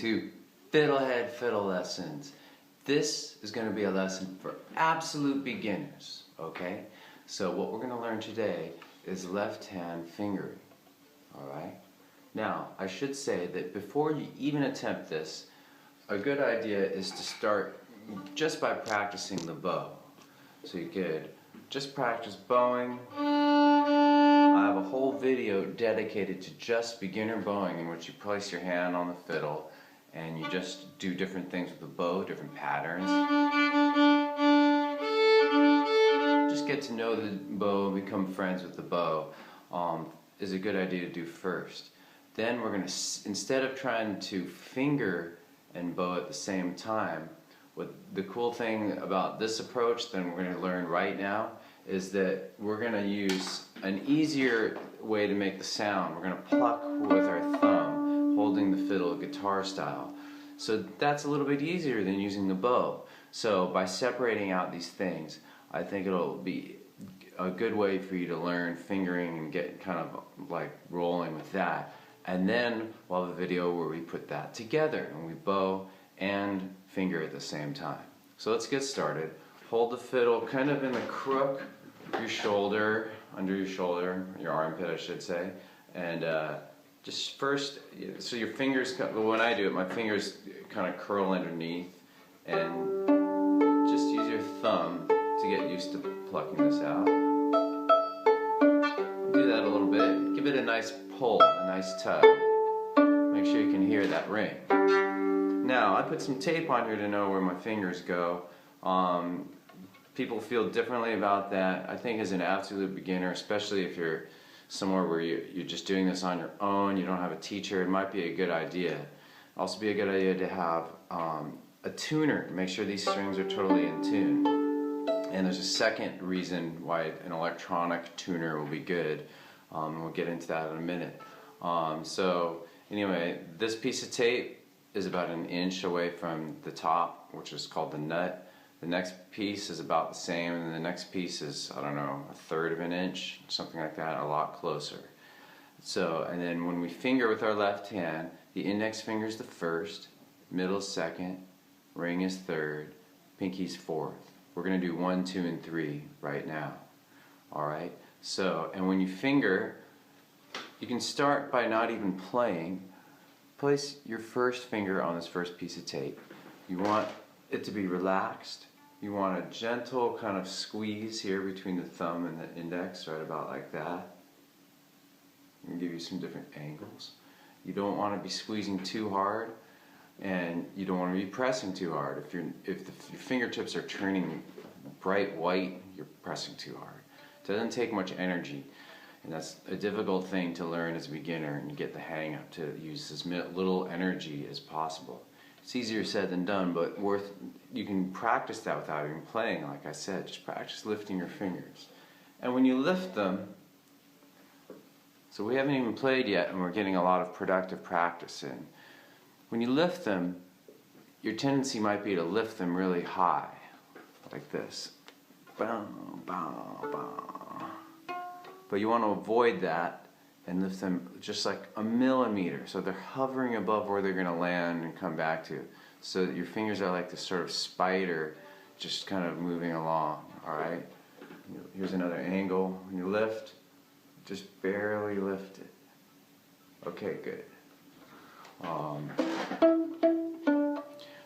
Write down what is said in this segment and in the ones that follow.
to FiddleHed Fiddle Lessons. This is going to be a lesson for absolute beginners, okay? So what we're going to learn today is left hand fingering, alright? Now, I should say that before you even attempt this, a good idea is to start just by practicing the bow. So you could just practice bowing. I have a whole video dedicated to just beginner bowing in which you place your hand on the fiddle and you just do different things with the bow, different patterns. Just get to know the bow and become friends with the bow is a good idea to do first. Then we're going to, instead of trying to finger and bow at the same time, the cool thing about this approach that we're going to learn right now is that we're going to use an easier way to make the sound. We're going to pluck with our thumb, holding the fiddle guitar style. So that's a little bit easier than using the bow. So by separating out these things, I think it'll be a good way for you to learn fingering and get kind of like rolling with that. And then we'll have a video where we put that together and we bow and finger at the same time. So let's get started. Hold the fiddle kind of in the crook of your shoulder, under your shoulder, your armpit I should say, and just first, so your fingers, when I do it, my fingers kind of curl underneath, and just use your thumb to get used to plucking this out. Do that a little bit, give it a nice pull, a nice tug. Make sure you can hear that ring. Now, I put some tape on here to know where my fingers go. People feel differently about that. I think as an absolute beginner, especially if you're somewhere where you're just doing this on your own, you don't have a teacher, it might be a good idea. Also be a good idea to have a tuner to make sure these strings are totally in tune. And there's a second reason why an electronic tuner will be good. We'll get into that in a minute. So anyway, this piece of tape is about 1 inch away from the top, which is called the nut. The next piece is about the same, and the next piece is, I don't know, 1/3 of an inch, something like that, a lot closer. So, and then when we finger with our left hand, the index finger is the first, middle is second, ring is third, pinky's fourth. We're going to do 1, 2, and 3 right now. Alright? So, and when you finger, you can start by not even playing. Place your first finger on this first piece of tape. You want it to be relaxed. You want a gentle kind of squeeze here between the thumb and the index, right about like that. I can give you some different angles. You don't want to be squeezing too hard, and you don't want to be pressing too hard. If your fingertips are turning bright white, you're pressing too hard. It doesn't take much energy. And that's a difficult thing to learn as a beginner, and you get the hang up to use as little energy as possible. It's easier said than done, but you can practice that without even playing, like I said. Just practice lifting your fingers. And when you lift them, so we haven't even played yet and we're getting a lot of productive practice in. When you lift them, your tendency might be to lift them really high, like this. Bow, bow, bow. But you want to avoid that and lift them just like a millimeter, so they're hovering above where they're going to land and come back to, so that your fingers are like this sort of spider just kind of moving along. Alright? Here's another angle. When you lift, just barely lift it. Okay, good.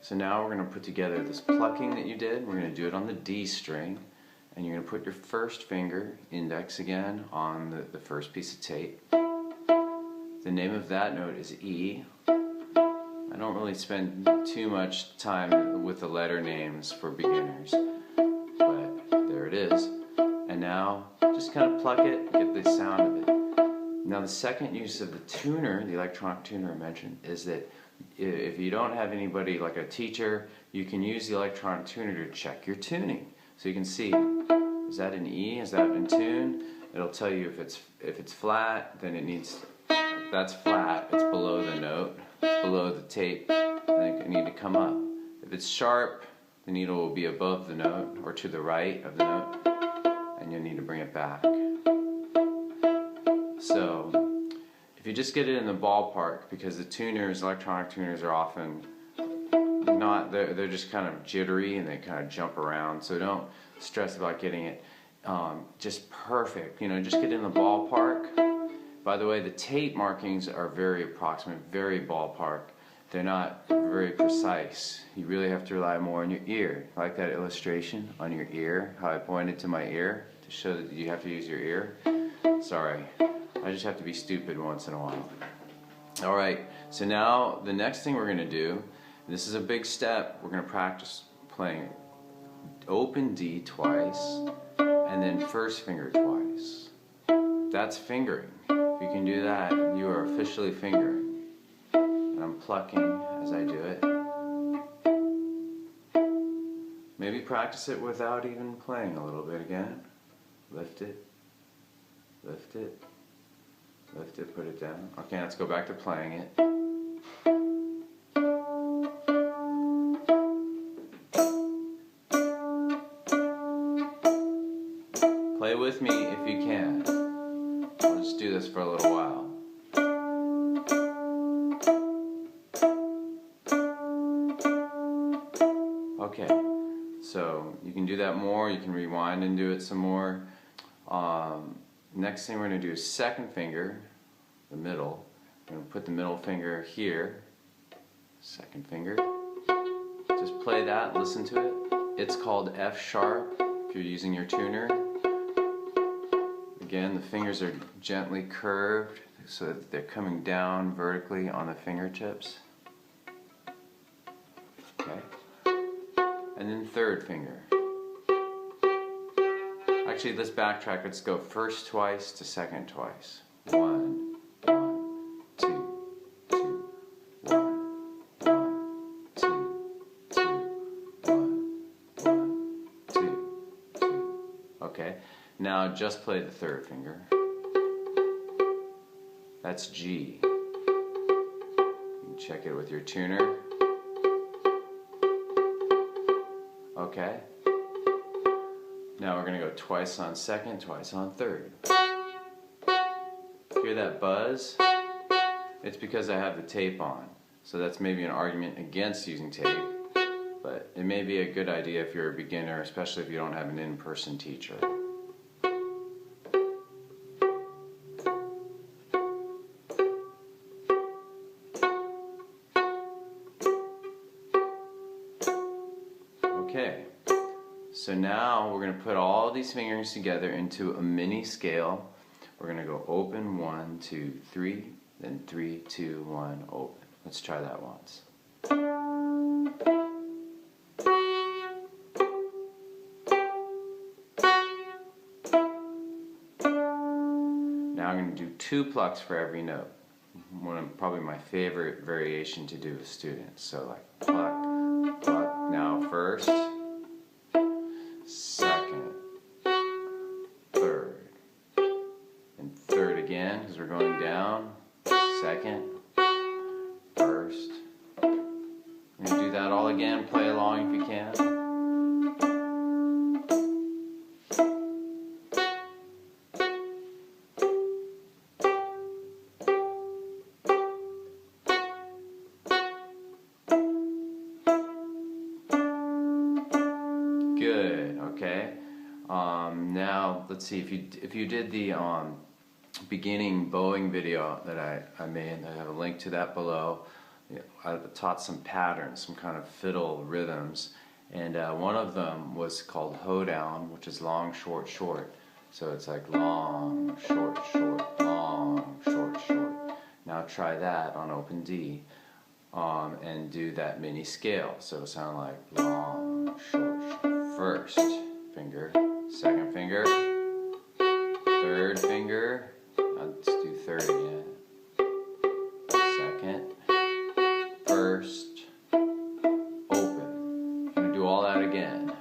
So now we're going to put together this plucking that you did. We're going to do it on the D string. And you're going to put your first finger, index again, on the first piece of tape. The name of that note is E. I don't really spend too much time with the letter names for beginners, but there it is. And now, just kind of pluck it, get the sound of it. Now the second use of the tuner, the electronic tuner I mentioned, is that if you don't have anybody like a teacher, you can use the electronic tuner to check your tuning. So you can see, is that an E? Is that in tune? It'll tell you if it's flat, then it needs, that's flat, it's below the note, it's below the tape, then it need to come up. If it's sharp, the needle will be above the note, or to the right of the note, and you'll need to bring it back. So, if you just get it in the ballpark, because the tuners, electronic tuners, are often not, they're just kind of jittery and they kind of jump around, so don't stress about getting it just perfect. You know, just get in the ballpark. By the way, the tape markings are very approximate, very ballpark. They're not very precise. You really have to rely more on your ear. Like that illustration on your ear, how I pointed to my ear to show that you have to use your ear. Sorry, I just have to be stupid once in a while. Alright, so now the next thing we're going to do, this is a big step, we're going to practice playing open D twice and then first finger twice. That's fingering. If you can do that, you are officially fingering. And I'm plucking as I do it. Maybe practice it without even playing a little bit again. Lift it, lift it, lift it, put it down. Okay, let's go back to playing it. Play with me if you can. I'll just do this for a little while. Okay, so you can do that more, you can rewind and do it some more. Next thing we're going to do is second finger, the middle. We're going to put the middle finger here, second finger. Just play that, listen to it. It's called F sharp if you're using your tuner. Again, the fingers are gently curved so that they're coming down vertically on the fingertips. Okay. And then third finger. Actually, let's backtrack. Let's go first twice to second twice. 1, 1, 2, 2, 1, 1, 2, 2, 1, 1, 2, 2. Okay. Now just play the third finger. That's G. You can check it with your tuner. Okay. Now we're going to go twice on second, twice on third. Hear that buzz? It's because I have the tape on. So that's maybe an argument against using tape, but it may be a good idea if you're a beginner, especially if you don't have an in-person teacher. Okay, so now we're going to put all these fingers together into a mini scale. We're going to go open 1, 2, 3, then 3, 2, 1, open. Let's try that once. Now I'm going to do 2 plucks for every note. Probably my favorite variation to do with students. So like pluck, pluck. Now first, second, third, and third again because we're going down. Second, first. We're going to do that all again. Play along if you can. Good. Okay. Now let's see if you did the beginning bowing video that I made. I have a link to that below. I taught some patterns, some kind of fiddle rhythms, and one of them was called hoedown, which is long, short, short. So it's like long, short, short, long, short, short. Now try that on open D and do that mini scale. So it'll sound like long, short, short. First finger, second finger, third finger. Let's do third again. Second, first, open. I'm going to do all that again.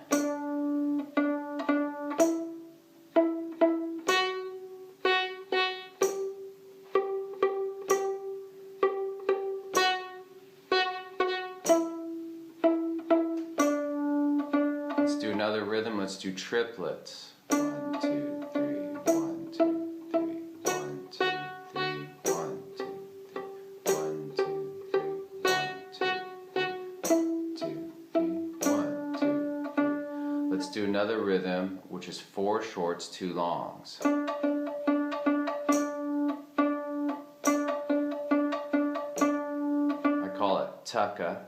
Let's do another rhythm. Let's do triplets. 1, 2, 3, 1, 2, 3, 1, 2, 3, 1, let's do another rhythm, which is 4 shorts, 2 longs. I call it tucka.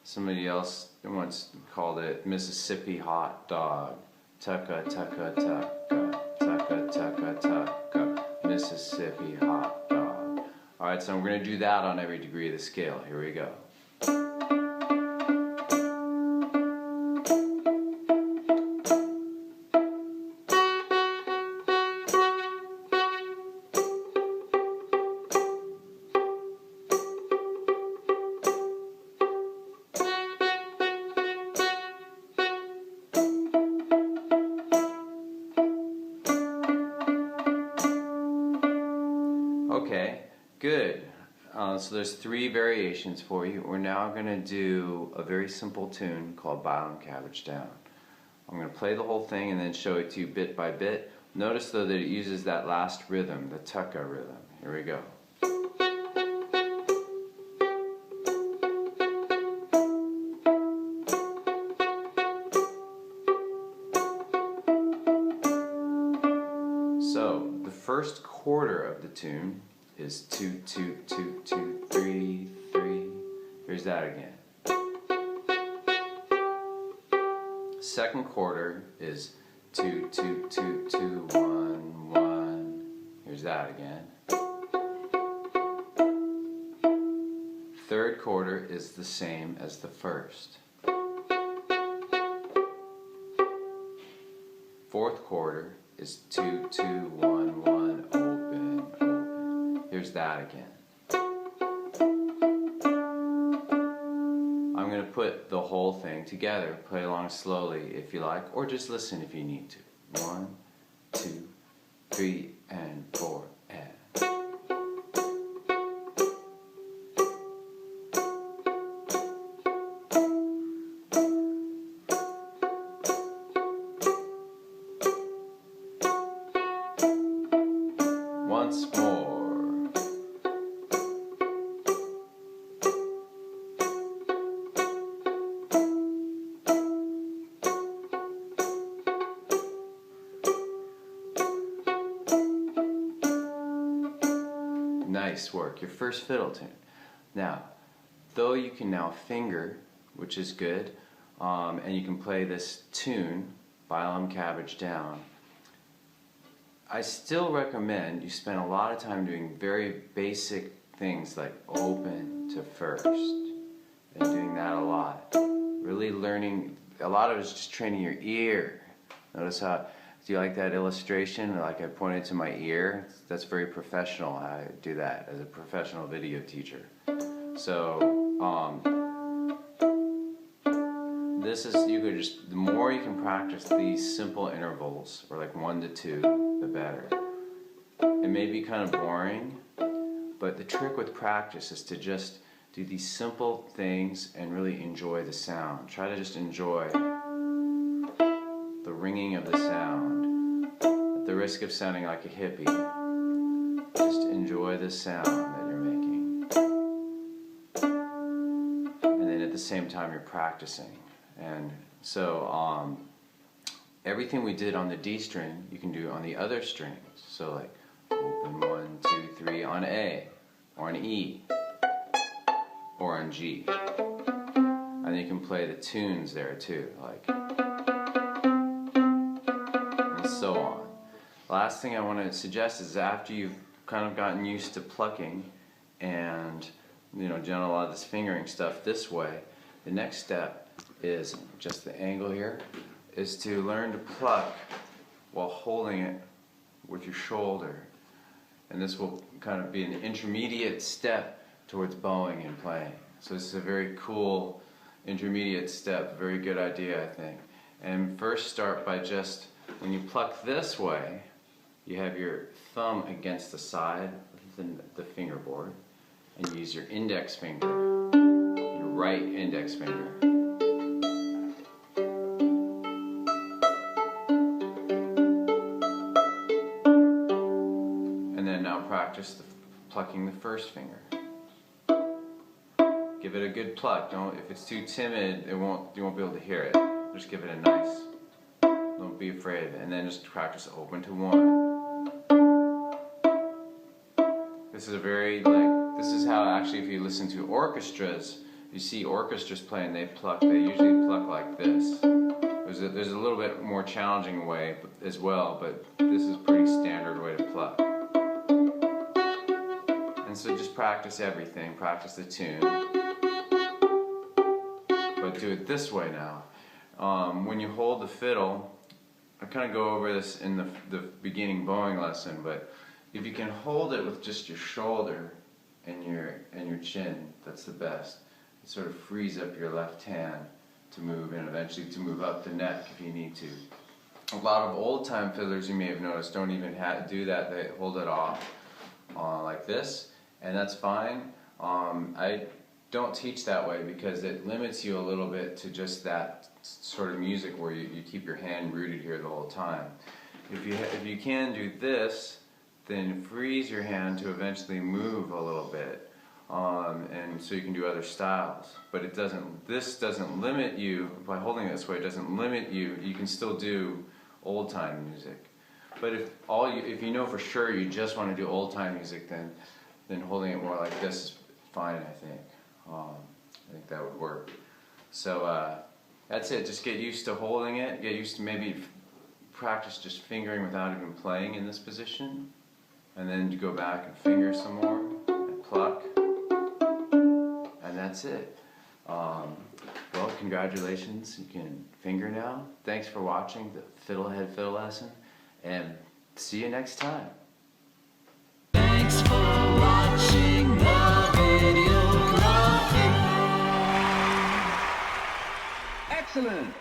Somebody else once called it Mississippi hot dog. Tucka, tucka, tucka, tucka, tucka, tucka, Mississippi hot dog. Alright, so I'm going to do that on every degree of the scale. Here we go. Okay, good. So there's 3 variations for you. We're now going to do a very simple tune called Bile and Cabbage Down. I'm going to play the whole thing and then show it to you bit by bit. Notice though that it uses that last rhythm, the tucka rhythm. Here we go. So the first quarter of the tune is 2, 2, 2, 2, 3, 3. Here's that again. Second quarter is 2, 2, 2, 2, 1, 1. Here's that again. Third quarter is the same as the first. Fourth quarter is 2, 2, 1, 1, open, open. Here's that again. I'm going to put the whole thing together. Play along slowly if you like, or just listen if you need to. 1, 2, 3, and 4, and. Once more. Nice work, your first fiddle tune. Now, though you can now finger, which is good, and you can play this tune, Bile and Cabbage Down, I still recommend you spend a lot of time doing very basic things like open to first, and doing that a lot. Really learning, a lot of it is just training your ear. Notice how, do you like that illustration? Like I pointed to my ear? That's very professional. I do that as a professional video teacher. So, this is, you could just, the more you can practice these simple intervals, or like 1 to 2, the better. It may be kind of boring, but the trick with practice is to just do these simple things and really enjoy the sound. Try to just enjoy the ringing of the sound. At the risk of sounding like a hippie, just enjoy the sound that you're making. And then at the same time you're practicing. And so everything we did on the D string, you can do on the other strings. So like open 1, 2, 3 on A, or on E, or on G. And then you can play the tunes there too, like, and so on. Last thing I want to suggest is after you've kind of gotten used to plucking and, you know, done a lot of this fingering stuff this way, the next step is just the angle here, is to learn to pluck while holding it with your shoulder. And this will kind of be an intermediate step towards bowing and playing. So this is a very cool intermediate step, very good idea I think. And first start by just, when you pluck this way, you have your thumb against the side of the fingerboard, and you use your index finger, your right index finger. And then now practice plucking the first finger. Give it a good pluck. Don't, if it's too timid, you won't be able to hear it. Just give it a nice Don't be afraid. And then just practice open to 1. This is a very, this is how actually if you listen to orchestras, you see orchestras playing, they usually pluck like this. There's a little bit more challenging way as well, but this is a pretty standard way to pluck. And so just practice everything, practice the tune. But do it this way now. When you hold the fiddle, I kind of go over this in the beginning bowing lesson, but if you can hold it with just your shoulder and your chin, that's the best. It sort of frees up your left hand to move and eventually to move up the neck if you need to. A lot of old-time fiddlers, you may have noticed, don't even do that. They hold it off like this, and that's fine. I don't teach that way because it limits you a little bit to just that sort of music where you keep your hand rooted here the whole time. If you can do this, then freeze your hand to eventually move a little bit. And so you can do other styles, but this doesn't limit you. By holding it this way, it doesn't limit you. You can still do old-time music, but if you know for sure you just want to do old-time music, then holding it more like this is fine. I think that would work. So that's it. Just get used to holding it. Get used to maybe practice just fingering without even playing in this position, and then you go back and finger some more and pluck. And that's it. Well, congratulations, you can finger now. Thanks for watching the FiddleHed fiddle lesson, and see you next time. Thanks for watching the video. Plucking. Excellent!